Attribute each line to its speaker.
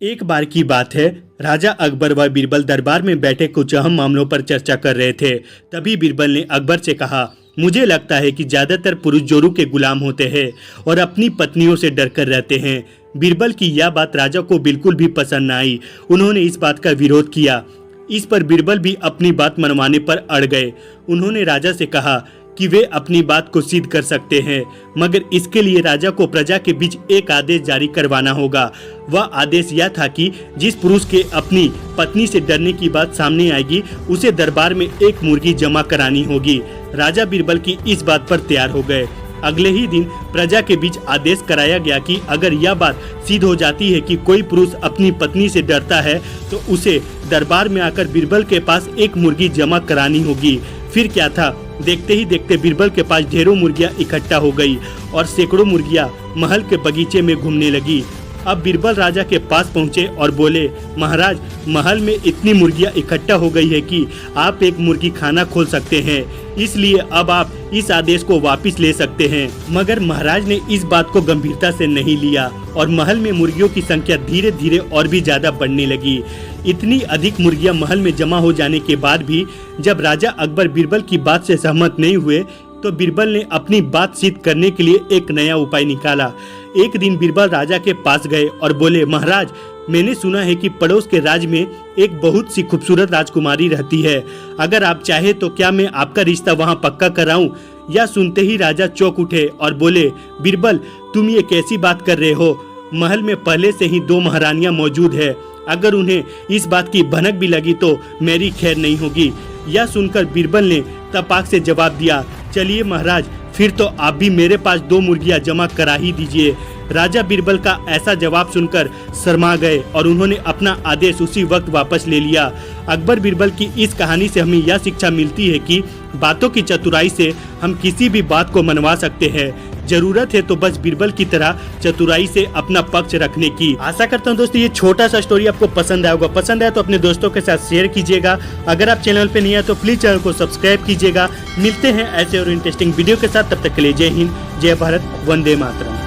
Speaker 1: एक बार की बात है, राजा अकबर व बीरबल दरबार में बैठे कुछ अहम मामलों पर चर्चा कर रहे थे। तभी बीरबल ने अकबर से कहा, मुझे लगता है कि ज्यादातर पुरुष जोरू के गुलाम होते हैं और अपनी पत्नियों से डरकर रहते हैं। बीरबल की यह बात राजा को बिल्कुल भी पसंद न आई। उन्होंने इस बात का विरोध किया। इस पर बीरबल भी अपनी बात मनवाने पर अड़ गए। उन्होंने राजा से कहा कि वे अपनी बात को सिद्ध कर सकते हैं, मगर इसके लिए राजा को प्रजा के बीच एक आदेश जारी करवाना होगा। वह आदेश यह था कि जिस पुरुष के अपनी पत्नी से डरने की बात सामने आएगी, उसे दरबार में एक मुर्गी जमा करानी होगी। राजा बीरबल की इस बात पर तैयार हो गए। अगले ही दिन प्रजा के बीच आदेश कराया गया कि अगर यह बात सिद्ध हो जाती है कि कोई पुरुष अपनी पत्नी से डरता है, तो उसे दरबार में आकर बीरबल के पास एक मुर्गी जमा करानी होगी। फिर क्या था, देखते ही देखते बीरबल के पास ढेरों मुर्गियां इकट्ठा हो गई और सैकड़ों मुर्गियां महल के बगीचे में घूमने लगी। अब बीरबल राजा के पास पहुंचे और बोले, महाराज, महल में इतनी मुर्गियां इकट्ठा हो गई है कि आप एक मुर्गी खाना खोल सकते हैं, इसलिए अब आप इस आदेश को वापस ले सकते हैं। मगर महाराज ने इस बात को गंभीरता से नहीं लिया और महल में मुर्गियों की संख्या धीरे धीरे और भी ज्यादा बढ़ने लगी। इतनी अधिक मुर्गियां महल में जमा हो जाने के बाद भी जब राजा अकबर बीरबल की बात से सहमत नहीं हुए, तो बीरबल ने अपनी बात सिद्ध करने के लिए एक नया उपाय निकाला। एक दिन बीरबल राजा के पास गए और बोले, महाराज, मैंने सुना है कि पड़ोस के राज्य में एक बहुत सी खूबसूरत राजकुमारी रहती है। अगर आप चाहे तो क्या मैं आपका रिश्ता वहां पक्का कराऊं? यह सुनते ही राजा चौंक उठे और बोले, बीरबल, तुम ये कैसी बात कर रहे हो? महल में पहले से ही 2 महारानियां मौजूद है। अगर उन्हें इस बात की भनक भी लगी तो मेरी खैर नहीं होगी। यह सुनकर बीरबल ने तपाक से जवाब दिया, चलिए महाराज, फिर तो आप भी मेरे पास 2 मुर्गियां जमा करा ही दीजिए। राजा बीरबल का ऐसा जवाब सुनकर शर्मा गए और उन्होंने अपना आदेश उसी वक्त वापस ले लिया। अकबर बीरबल की इस कहानी से हमें यह शिक्षा मिलती है कि बातों की चतुराई से हम किसी भी बात को मनवा सकते हैं। जरूरत है तो बस बीरबल की तरह चतुराई से अपना पक्ष रखने की। आशा करता हूँ दोस्तों ये छोटा सा स्टोरी आपको पसंद आया होगा। पसंद आया तो अपने दोस्तों के साथ शेयर कीजिएगा। अगर आप चैनल पे नहीं आए तो प्लीज चैनल को सब्सक्राइब कीजिएगा। मिलते हैं ऐसे और इंटरेस्टिंग वीडियो के साथ, तब तक के लिए जय हिंद, जय भारत, वंदे मातरम।